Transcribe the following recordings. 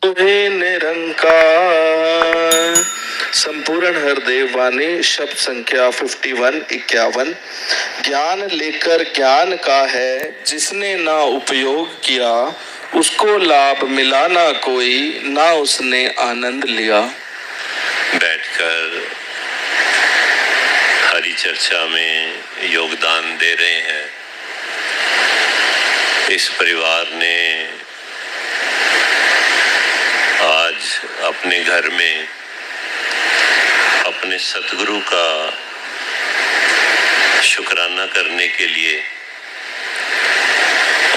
हे निरंकार। संपूर्ण हृदय वाणी शब्द संख्या 51-51। ज्ञान लेकर ज्ञान का है, जिसने ना उपयोग किया उसको लाभ मिला ना कोई, ना उसने आनंद लिया। बैठकर हरि चर्चा में योगदान दे रहे हैं। इस परिवार ने आज अपने घर में अपने सतगुरु का शुक्राना करने के लिए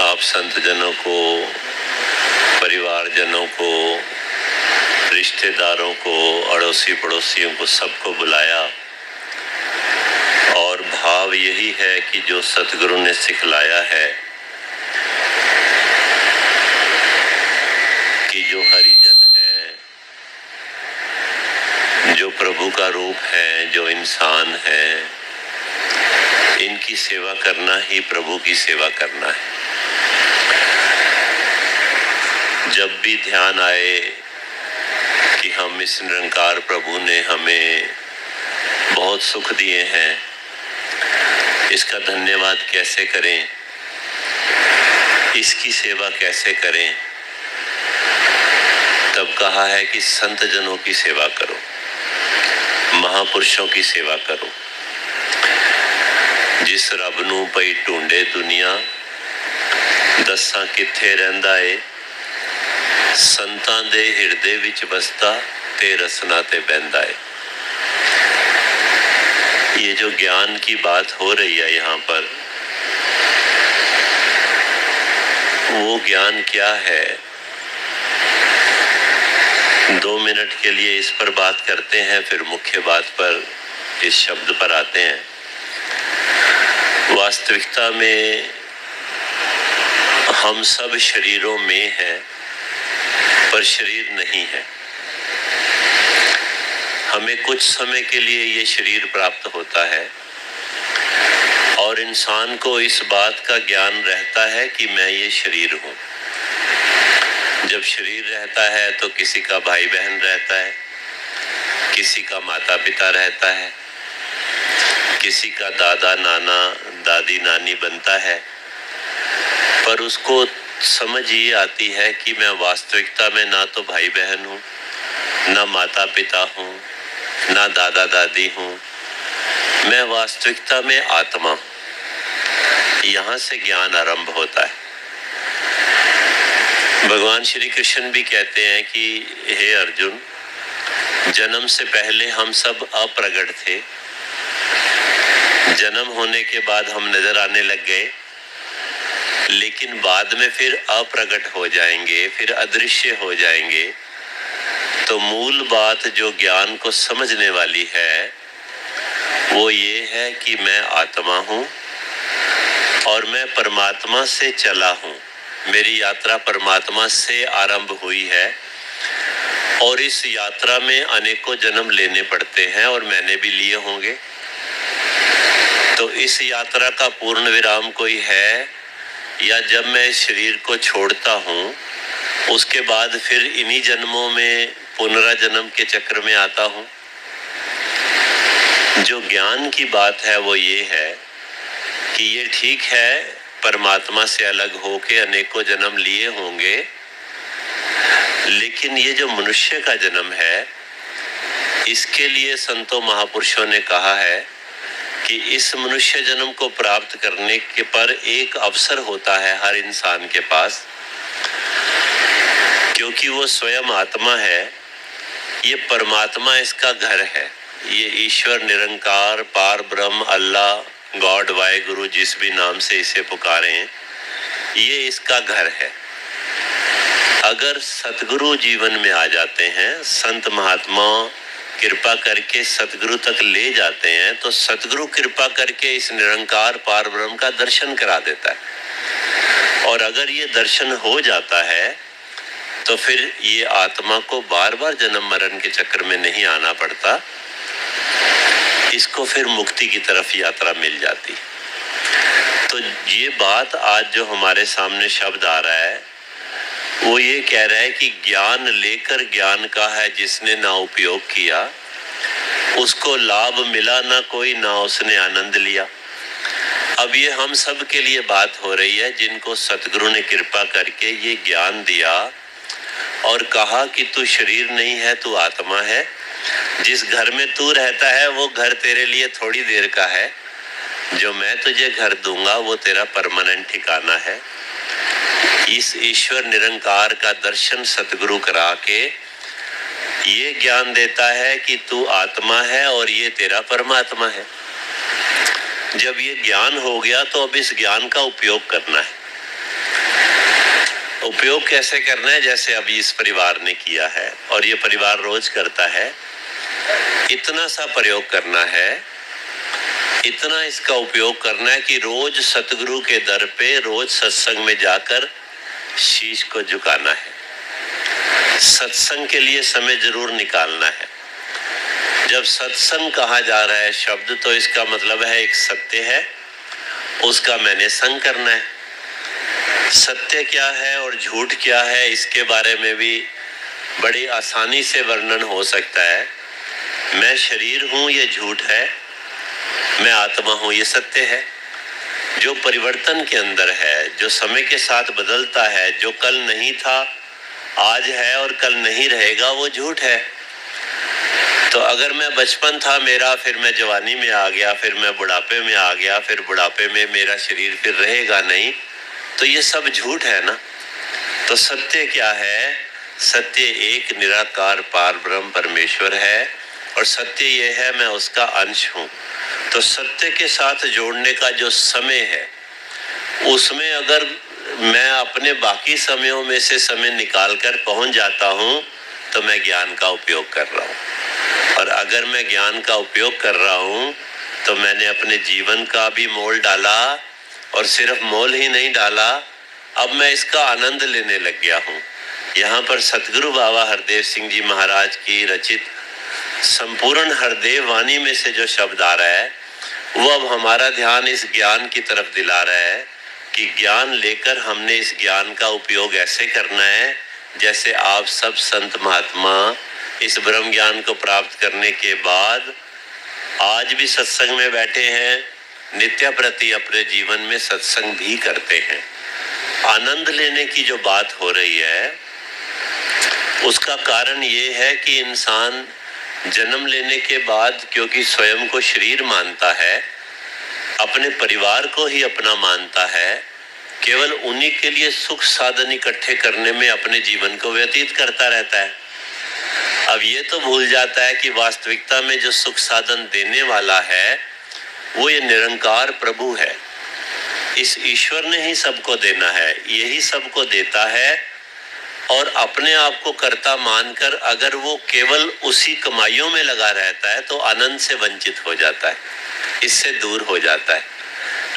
आप संतजनों को, परिवारजनों को, रिश्तेदारों को, अड़ोसी पड़ोसियों को, सबको बुलाया। और भाव यही है कि जो सतगुरु ने सिखलाया है कि जो हरिजन है, जो प्रभु का रूप है, जो इंसान है, इनकी सेवा करना ही प्रभु की सेवा करना है। जब भी ध्यान आए कि हम इस निरंकार प्रभु ने हमें बहुत सुख दिए हैं, इसका धन्यवाद कैसे करें, इसकी सेवा कैसे करें, तब कहा है कि संत जनों की सेवा करो, महापुरुषों की सेवा करो। जिस रब नूं पई ढूंढे दुनिया, दसां किथे रहिंदा ए, संतां दे हिरदे विच बसता, ते रसना ते बहिंदा ए। ये जो ज्ञान की बात हो रही है यहाँ पर, वो ज्ञान क्या है? 2 मिनट के लिए इस पर बात करते हैं, फिर मुख्य बात पर, इस शब्द पर आते हैं। वास्तविकता में हम सब शरीरों में हैं, पर शरीर नहीं है। हमें कुछ समय के लिए ये शरीर प्राप्त होता है और इंसान को इस बात का ज्ञान रहता है कि मैं ये शरीर हूँ। जब शरीर रहता है तो किसी का भाई बहन रहता है, किसी का माता पिता रहता है, किसी का दादा नाना दादी नानी बनता है, पर उसको समझ ये आती है कि मैं वास्तविकता में ना तो भाई बहन हूँ, ना माता पिता हूँ, ना दादा दादी हूँ, मैं वास्तविकता में आत्मा हूँ। यहाँ से ज्ञान आरंभ होता है। भगवान श्री कृष्ण भी कहते हैं कि हे अर्जुन, जन्म से पहले हम सब अप्रगट थे, जन्म होने के बाद हम नजर आने लग गए, लेकिन बाद में फिर अप्रगट हो जाएंगे, फिर अदृश्य हो जाएंगे। तो मूल बात जो ज्ञान को समझने वाली है वो ये है कि मैं आत्मा हूँ और मैं परमात्मा से चला हूँ। मेरी यात्रा परमात्मा से आरंभ हुई है और इस यात्रा में अनेकों जन्म लेने पड़ते हैं और मैंने भी लिए होंगे। तो इस यात्रा का पूर्ण विराम कोई है, या जब मैं इस शरीर को छोड़ता हूँ उसके बाद फिर इन्हीं जन्मों में पुनराजन्म के चक्र में आता हूँ? जो ज्ञान की बात है वो ये है कि ये ठीक है, परमात्मा से अलग होके अनेकों जन्म लिए होंगे, लेकिन ये जो मनुष्य का जन्म है, इसके लिए संतों महापुरुषों ने कहा है कि इस मनुष्य जन्म को प्राप्त करने के पर एक अवसर होता है हर इंसान के पास, क्योंकि वो स्वयं आत्मा है। ये परमात्मा इसका घर है, ये ईश्वर निरंकार पार ब्रह्म अल्लाह गॉड वाहेगुरु जिस भी नाम से इसे पुकारें, ये इसका घर है। अगर सतगुरु जीवन में आ जाते हैं, संत महात्मा कृपा करके सतगुरु तक ले जाते हैं, तो सतगुरु कृपा करके इस निरंकार पार ब्रह्म का दर्शन करा देता है। और अगर ये दर्शन हो जाता है तो फिर ये आत्मा को बार बार जन्म मरण के चक्कर में नहीं आना पड़ता, इसको फिर मुक्ति की तरफ यात्रा मिल जाती। तो ये बात आज जो हमारे सामने शब्द आ रहा है वो ये कह रहा है कि ज्ञान लेकर ज्ञान का है जिसने ना उपयोग किया, उसको लाभ मिला ना कोई, ना उसने आनंद लिया। अब ये हम सब के लिए बात हो रही है जिनको सतगुरु ने कृपा करके ये ज्ञान दिया और कहा कि तू शरीर नहीं है, तू आत्मा है। जिस घर में तू रहता है वो घर तेरे लिए थोड़ी देर का है, जो मैं तुझे घर दूंगा वो तेरा परमानेंट ठिकाना है। इस ईश्वर निरंकार का दर्शन सतगुरु करा के ये ज्ञान देता है कि तू आत्मा है और ये तेरा परमात्मा है। जब ये ज्ञान हो गया तो अब इस ज्ञान का उपयोग करना है। उपयोग कैसे करना है? जैसे अभी इस परिवार ने किया है और ये परिवार रोज करता है, इतना सा प्रयोग करना है, इतना इसका उपयोग करना है कि रोज सतगुरु के दर पे, रोज सत्संग में जाकर शीश को झुकाना है। सत्संग के लिए समय जरूर निकालना है। जब सत्संग कहा जा रहा है शब्द, तो इसका मतलब है एक सत्य है, उसका मैंने संग करना है। सत्य क्या है और झूठ क्या है, इसके बारे में भी बड़ी आसानी से वर्णन हो सकता है। मैं शरीर हूँ, ये झूठ है। मैं आत्मा हूँ, ये सत्य है। जो परिवर्तन के अंदर है, जो समय के साथ बदलता है, जो कल नहीं था आज है और कल नहीं रहेगा, वो झूठ है। तो अगर मैं बचपन था मेरा, फिर मैं जवानी में आ गया, फिर मैं बुढ़ापे में आ गया, फिर बुढ़ापे में मेरा शरीर फिर रहेगा नहीं, तो ये सब झूठ है ना। तो सत्य क्या है? सत्य एक निराकार पार ब्रह्म परमेश्वर है और सत्य ये है मैं उसका अंश हूँ। तो सत्य के साथ जोड़ने का जो समय है, उसमें अगर मैं अपने बाकी समयों में से समय निकाल कर पहुँच जाता हूँ तो मैं ज्ञान का उपयोग कर रहा हूँ। और अगर मैं ज्ञान का उपयोग कर रहा हूँ तो मैंने अपने जीवन का भी मोल डाला, और सिर्फ मोल ही नहीं डाला, अब मैं इसका आनंद लेने लग गया हूँ। यहाँ पर सतगुरु बाबा हरदेव सिंह जी महाराज की रचित संपूर्ण हरदेव वाणी में से जो शब्द आ रहा है, वो अब हमारा ध्यान इस ज्ञान की तरफ दिला रहा है कि ज्ञान लेकर हमने इस ज्ञान का उपयोग ऐसे करना है जैसे आप सब संत महात्मा इस ब्रह्म ज्ञान को प्राप्त करने के बाद आज भी सत्संग में बैठे हैं, नित्य प्रति अपने जीवन में सत्संग भी करते हैं। आनंद लेने की जो बात हो रही है, उसका कारण ये है कि इंसान जन्म लेने के बाद, क्योंकि स्वयं को शरीर मानता है, अपने परिवार को ही अपना मानता है, केवल उन्हीं के लिए सुख साधन इकट्ठे करने में अपने जीवन को व्यतीत करता रहता है। अब ये तो भूल जाता है कि वास्तविकता में जो सुख साधन देने वाला है वो ये निरंकार प्रभु है। इस ईश्वर ने ही सबको देना है, यही सबको देता है। और अपने आप को कर्ता मानकर अगर वो केवल उसी कमाइयों में लगा रहता है तो आनंद से वंचित हो जाता है, इससे दूर हो जाता है।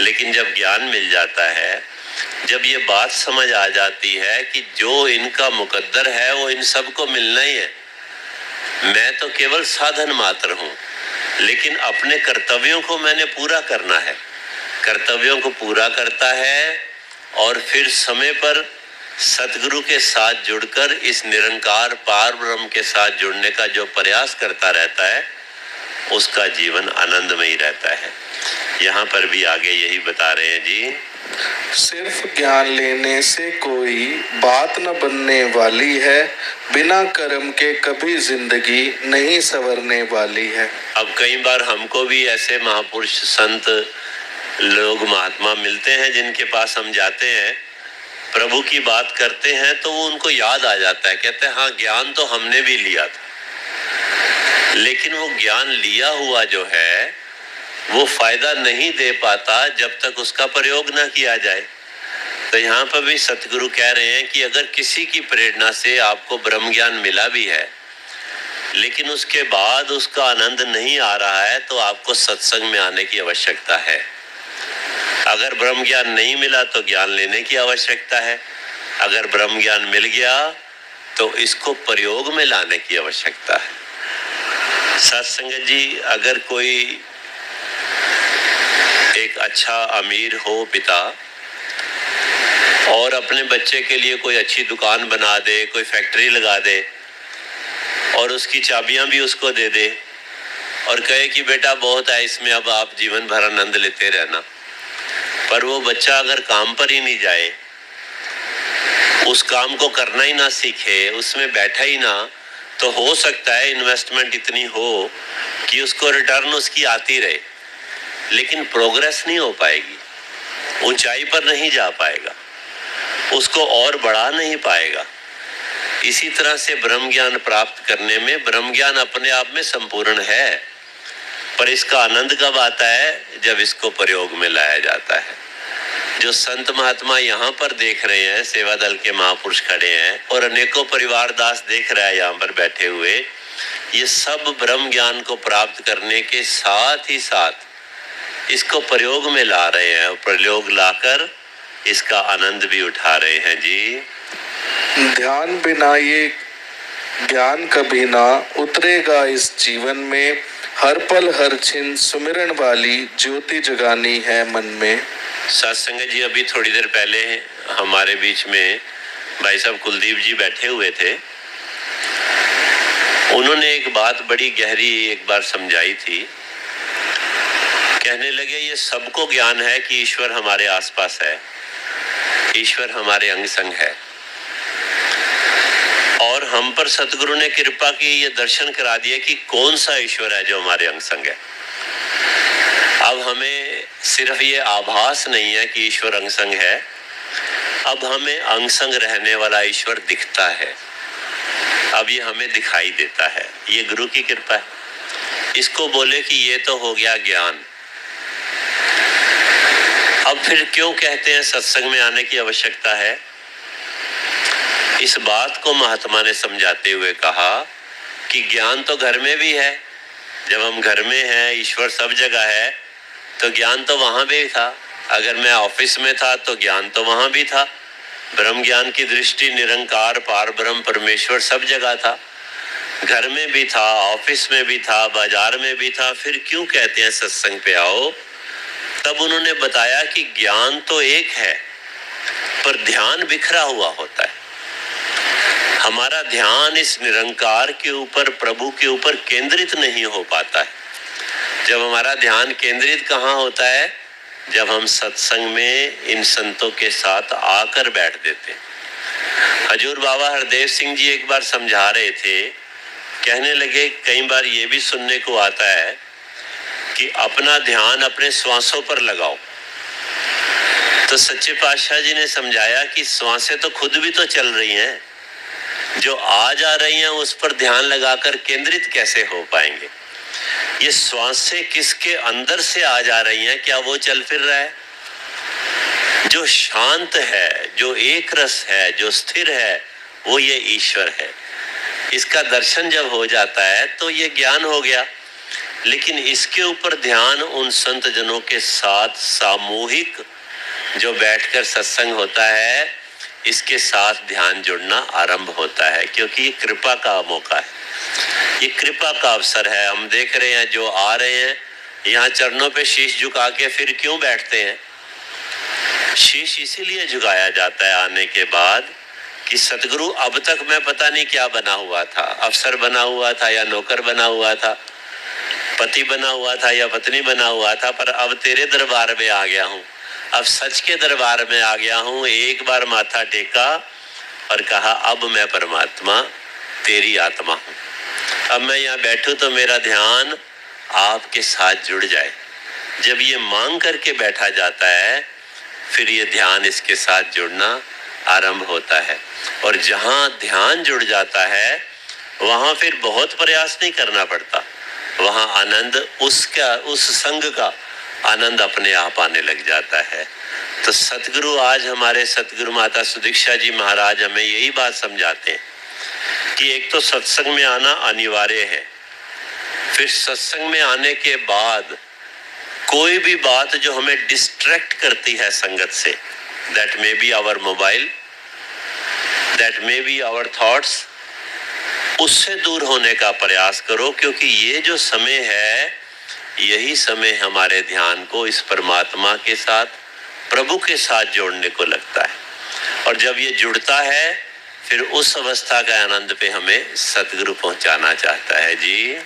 लेकिन जब ज्ञान मिल जाता है, जब ये बात समझ आ जाती है कि जो इनका मुकद्दर है वो इन सबको मिलना ही है, मैं तो केवल साधन मात्र हूँ, लेकिन अपने कर्तव्यों को मैंने पूरा करना है। कर्तव्यों को पूरा करता है और फिर समय पर सतगुरु के साथ जुड़कर इस निरंकार पार ब्रह्म के साथ जुड़ने का जो प्रयास करता रहता है, उसका जीवन आनंदमयी रहता है। यहाँ पर भी आगे यही बता रहे हैं जी, सिर्फ ज्ञान लेने से कोई बात न बनने वाली है, बिना कर्म के कभी जिंदगी नहीं संवरने वाली है। अब कई बार हमको भी ऐसे महापुरुष संत लोग महात्मा मिलते हैं जिनके पास हम जाते हैं, प्रभु की बात करते हैं तो वो उनको याद आ जाता है, कहते हैं हाँ ज्ञान तो हमने भी लिया था, लेकिन वो ज्ञान लिया हुआ जो है वो फायदा नहीं दे पाता जब तक उसका प्रयोग ना किया जाए। तो यहाँ पर भी सतगुरु कह रहे हैं कि अगर किसी की प्रेरणा से आपको ब्रह्म ज्ञान मिला भी है, लेकिन उसके बाद उसका आनंद नहीं आ रहा है, तो आपको सत्संग में आने की आवश्यकता है। अगर ब्रह्म ज्ञान नहीं मिला तो ज्ञान लेने की आवश्यकता है। अगर ब्रह्म ज्ञान मिल गया तो इसको प्रयोग में लाने की आवश्यकता है। सत्संग जी, अगर कोई एक अच्छा अमीर हो पिता और अपने बच्चे के लिए कोई अच्छी दुकान बना दे, कोई फैक्ट्री लगा दे और उसकी चाबियां भी उसको दे दे और कहे कि बेटा बहुत है इसमें, अब आप जीवन भर आनंद लेते रहना। पर वो बच्चा अगर काम पर ही नहीं जाए, उस काम को करना ही ना सीखे, उसमें बैठा ही ना, तो हो सकता है इन्वेस्टमेंट इतनी हो कि उसको रिटर्न उसकी आती रहे, लेकिन प्रोग्रेस नहीं हो पाएगी, ऊंचाई पर नहीं जा पाएगा, उसको और बढ़ा नहीं पाएगा। इसी तरह से ब्रह्म ज्ञान प्राप्त करने में, ब्रह्म ज्ञान अपने आप में संपूर्ण है, पर इसका आनंद कब आता है? जब इसको प्रयोग में लाया जाता है। जो संत महात्मा यहाँ पर देख रहे हैं, सेवा दल के महापुरुष खड़े हैं और अनेकों परिवार दास देख रहा है यहाँ पर बैठे हुए, ये सब ब्रह्म ज्ञान को प्राप्त करने के साथ ही साथ इसको प्रयोग में ला रहे हैं, प्रयोग लाकर इसका आनंद भी उठा रहे हैं जी। ध्यान बिना ये ज्ञान कभी ना उतरेगा इस जीवन में, हर पल हर छिन सुमिरन वाली ज्योति जगानी है मन में। सत्संग जी, अभी थोड़ी देर पहले हमारे बीच में भाई साहब कुलदीप जी बैठे हुए थे। उन्होंने एक बात बड़ी गहरी एक बार समझाई थी। कहने लगे ये सबको ज्ञान है कि ईश्वर हमारे आसपास है, ईश्वर हमारे अंग संग है, और हम पर सतगुरु ने कृपा की, ये दर्शन करा दिया कि कौन सा ईश्वर है जो हमारे अंग संग है। अब हमें सिर्फ ये आभास नहीं है कि ईश्वर अंग संग है, अब हमें अंग संग रहने वाला ईश्वर दिखता है, अब ये हमें दिखाई देता है। ये गुरु की कृपा है। इसको बोले कि ये तो हो गया ज्ञान। अब फिर क्यों कहते हैं सत्संग में आने की आवश्यकता है? इस बात को महात्मा ने समझाते हुए कहा कि ज्ञान तो घर में भी है। जब हम घर में हैं, ईश्वर सब जगह है, तो ज्ञान तो वहां भी था। अगर मैं ऑफिस में था तो ज्ञान तो वहां भी था। ब्रह्म ज्ञान की दृष्टि निरंकार पार ब्रह्म परमेश्वर सब जगह था, घर में भी था, ऑफिस में भी था, बाजार में भी था। फिर क्यों कहते हैं सत्संग पे आओ? तब उन्होंने बताया कि ज्ञान तो एक है, पर ध्यान बिखरा हुआ होता है। हमारा ध्यान इस निरंकार के ऊपर, प्रभु के ऊपर केंद्रित नहीं हो पाता है। जब हमारा ध्यान केंद्रित कहाँ होता है? जब हम सत्संग में इन संतों के साथ आकर बैठ देते। हजूर बाबा हरदेव सिंह जी एक बार समझा रहे थे, कहने लगे कई बार ये भी सुनने को आता है कि अपना ध्यान अपने श्वासों पर लगाओ। तो सच्चे पातशाह जी ने समझाया कि श्वासें तो खुद भी तो चल रही हैं, जो आ जा रही हैं उस पर ध्यान लगाकर केंद्रित कैसे हो पाएंगे? ये श्वासें किसके अंदर से आ जा रही हैं? क्या वो चल फिर रहा है? जो शांत है, जो एक रस है, जो स्थिर है, वो ये ईश्वर है। इसका दर्शन जब हो जाता है तो ये ज्ञान हो गया। लेकिन इसके ऊपर ध्यान उन संत जनों के साथ सामूहिक जो बैठकर सत्संग होता है, इसके साथ ध्यान जुड़ना आरंभ होता है, क्योंकि ये कृपा का मौका है, ये कृपा का अवसर है। हम देख रहे हैं जो आ रहे हैं यहाँ चरणों पे शीश झुका के फिर क्यों बैठते हैं? शीश इसीलिए झुकाया जाता है आने के बाद कि सतगुरु, अब तक मैं पता नहीं क्या बना हुआ था, अफसर बना हुआ था या नौकर बना हुआ था, पति बना हुआ था या पत्नी बना हुआ था, पर अब तेरे दरबार में आ गया हूँ, अब सच के दरबार में आ गया हूँ। एक बार माथा टेका और कहा अब मैं परमात्मा तेरी आत्मा हूँ, अब मैं यहाँ बैठूं तो मेरा ध्यान आपके साथ जुड़ जाए। जब ये मांग करके बैठा जाता है, फिर ये ध्यान इसके साथ जुड़ना आरंभ होता है। और जहाँ ध्यान जुड़ जाता है वहाँ फिर बहुत प्रयास नहीं करना पड़ता, वहाँ आनंद उसका, उस संग का आनंद अपने आप आने लग जाता है। तो सतगुरु, आज हमारे सतगुरु माता सुदीक्षा जी महाराज हमें यही बात समझाते हैं कि एक तो सत्संग में आना अनिवार्य है, फिर सत्संग में आने के बाद कोई भी बात जो हमें डिस्ट्रैक्ट करती है संगत से, that may be our mobile, that may be our thoughts, उससे दूर होने का प्रयास करो, क्योंकि ये जो समय है यही समय हमारे ध्यान को इस परमात्मा के साथ, प्रभु के साथ जोड़ने को लगता है। और जब ये जुड़ता है फिर उस अवस्था का आनंद पे हमें सतगुरु पहुंचाना चाहता है जी।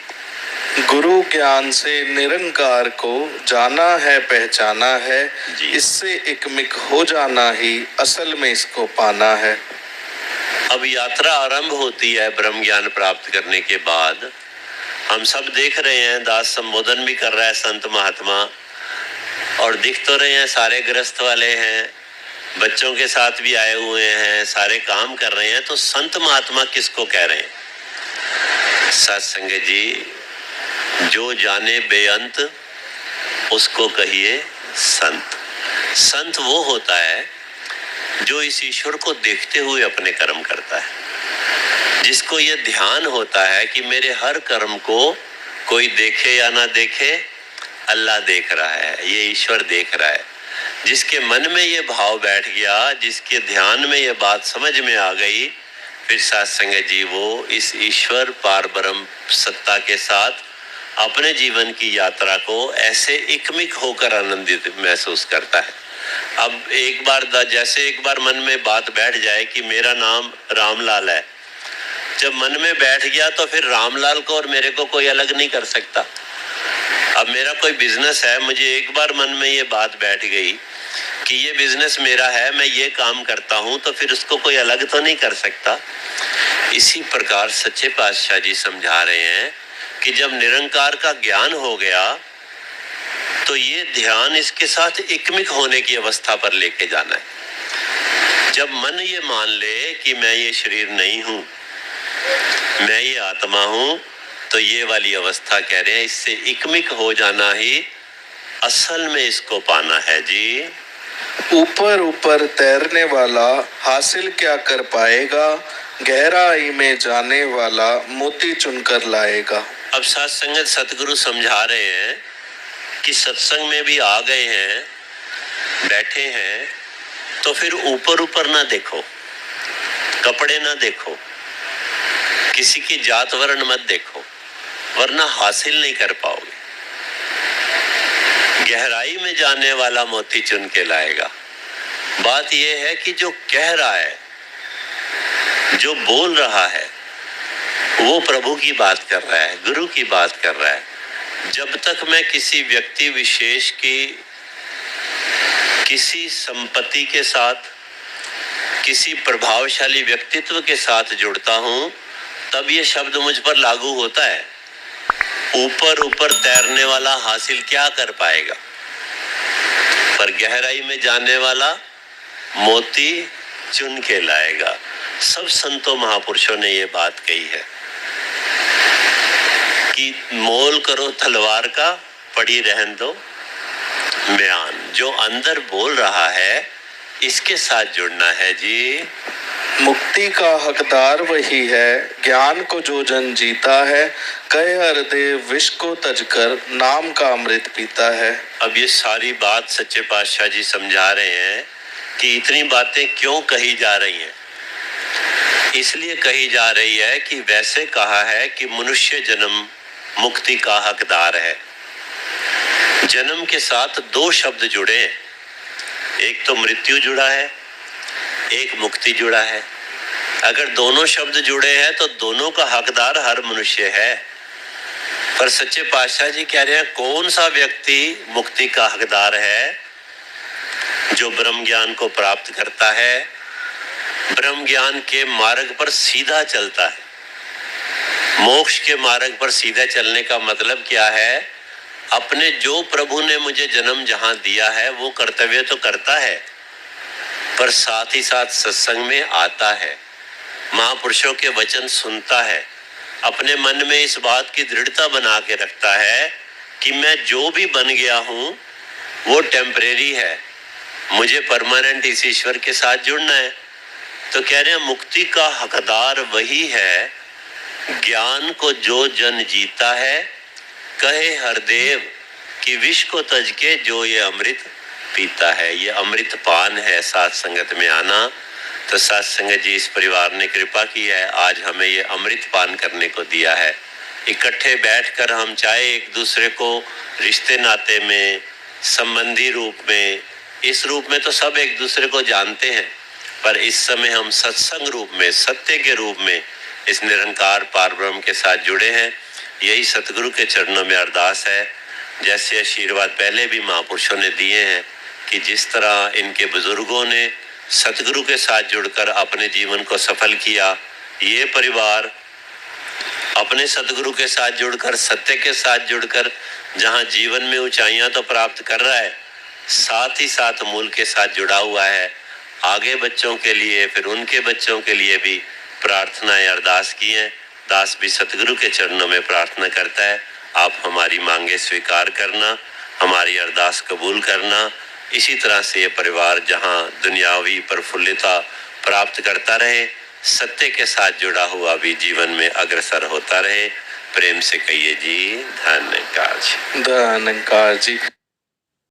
गुरु ज्ञान से निरंकार को जाना है, पहचाना है, जी। इससे एकमिक हो जाना ही असल में इसको पाना है। अब यात्रा आरंभ होती है ब्रह्म ज्ञान प्राप्त करने के बाद। हम सब देख रहे हैं, दास संबोधन भी कर रहा है संत महात्मा, और दिख तो रहे हैं सारे गृहस्थ वाले हैं, बच्चों के साथ भी आए हुए हैं, सारे काम कर रहे हैं। तो संत महात्मा किसको कह रहे हैं? सत्संग जी, जो जाने बेअंत उसको कहिए संत। संत वो होता है जो इस ईश्वर को देखते हुए अपने कर्म करता है, जिसको ये ध्यान होता है कि मेरे हर कर्म को कोई देखे या ना देखे, अल्लाह देख रहा है, ये ईश्वर देख रहा है। जिसके मन में ये भाव बैठ गया, जिसके ध्यान में ये बात समझ में आ गई, फिर सत्संग जी वो इस ईश्वर पार ब्रह्म सत्ता के साथ अपने जीवन की यात्रा को ऐसे एकमिक होकर आनंदित महसूस करता है। अब एक बार जैसे एक बार मन में बात बैठ जाए कि मेरा नाम रामलाल है, जब मन में बैठ गया तो फिर रामलाल को और मेरे को कोई अलग नहीं कर सकता। अब मेरा कोई बिजनेस है, मुझे एक बार मन में ये बात बैठ गई कि ये बिजनेस मेरा है, मैं ये काम करता हूं, तो फिर उसको कोई अलग तो नहीं कर सकता। इसी प्रकार सच्चे पातशाह जी समझा रहे हैं कि जब निरंकार का ज्ञान हो गया तो ये ध्यान इसके साथ एकमिक होने की अवस्था पर लेके जाना है। जब मन ये मान ले कि मैं ये शरीर नहीं हूं, मैं ये आत्मा हूं, तो ये वाली अवस्था कह रहे हैं, इससे एकमिक हो जाना ही असल में इसको पाना है जी। ऊपर ऊपर तैरने वाला हासिल क्या कर पाएगा, गहराई में जाने वाला मोती चुनकर लाएगा। अब सत्संगत सतगुरु समझा रहे हैं कि सत्संग में भी आ गए हैं, बैठे हैं, तो फिर ऊपर ऊपर ना देखो, कपड़े ना देखो, किसी की जात वर्ण मत देखो, वरना हासिल नहीं कर पाओगे। गहराई में जाने वाला मोती चुन के लाएगा। बात यह है कि जो कह रहा है, जो बोल रहा है, वो प्रभु की बात कर रहा है, गुरु की बात कर रहा है। जब तक मैं किसी व्यक्ति विशेष की किसी संपत्ति के साथ, किसी प्रभावशाली व्यक्तित्व के साथ जुड़ता हूं, तब ये शब्द मुझ पर लागू होता है। ऊपर ऊपर तैरने वाला हासिल क्या कर पाएगा, पर गहराई में जाने वाला मोती चुन के लाएगा। सब संतों महापुरुषों ने ये बात कही है कि मोल करो तलवार का, पड़ी रहन दो म्यान। जो अंदर बोल रहा है, इसके साथ जुड़ना है जी। मुक्ति का हकदार वही है, ज्ञान को जो जन जीता है, कहे हरदेव विष को तजकर नाम का अमृत पीता है। अब ये सारी बात सच्चे पातशाह जी समझा रहे हैं कि इतनी बातें क्यों कही जा रही हैं। इसलिए कही जा रही है कि वैसे कहा है कि मनुष्य जन्म मुक्ति का हकदार है। जन्म के साथ दो शब्द जुड़े हैं, एक तो मृत्यु जुड़ा है, एक मुक्ति जुड़ा है। अगर दोनों शब्द जुड़े हैं तो दोनों का हकदार हर मनुष्य है। पर सच्चे पातशाह जी कह रहे हैं, कौन सा व्यक्ति मुक्ति का हकदार है? जो ब्रह्म ज्ञान को प्राप्त करता है, ब्रह्म ज्ञान के मार्ग पर सीधा चलता है। मोक्ष के मार्ग पर सीधा चलने का मतलब क्या है? अपने जो प्रभु ने मुझे जन्म जहां दिया है वो कर्तव्य तो करता है, पर साथ ही साथ सत्संग में आता है, महापुरुषों के वचन सुनता है, अपने मन में इस बात की दृढ़ता बना के रखता है कि मैं जो भी बन गया हूं वो टेम्परेरी है, मुझे परमानेंट इस ईश्वर के साथ जुड़ना है। तो कह रहे हैं मुक्ति का हकदार वही है, ज्ञान को जो जन जीता है, कहे हरदेव कि विष को तज के जो ये अमृत पीता है। ये अमृत पान है साथ संगत में आना। तो साथ संगत जी इस परिवार ने कृपा की है, आज हमें ये अमृत पान करने को दिया है। इकट्ठे बैठकर हम चाहे एक दूसरे को रिश्ते नाते में, संबंधी रूप में, इस रूप में तो सब एक दूसरे को जानते हैं, पर इस समय हम सत्संग रूप में, सत्य के रूप में इस निरंकार पारब्रह्म के साथ जुड़े हैं। यही सतगुरु के चरणों में अरदास है। जैसे आशीर्वाद पहले भी महापुरुषों ने दिए हैं कि जिस तरह इनके बुजुर्गों ने सतगुरु के साथ जुड़कर अपने जीवन को सफल किया, ये परिवार अपने सतगुरु के साथ जुड़कर, सत्य के साथ जुड़कर जहां जीवन में ऊंचाइयां तो प्राप्त कर रहा है, साथ ही साथ मूल के साथ जुड़ा हुआ है। आगे बच्चों के लिए, फिर उनके बच्चों के लिए भी प्रार्थनाएं, अरदास की हैं। दास भी सतगुरु के चरणों में प्रार्थना करता है, आप हमारी मांगे स्वीकार करना, हमारी अरदास कबूल करना। इसी तरह से ये परिवार जहां दुनियावी प्रफुल्लता प्राप्त करता रहे, सत्य के साथ जुड़ा हुआ भी जीवन में अग्रसर होता रहे। प्रेम से कहिए जी धन्यकार जी। धन्यकार जी।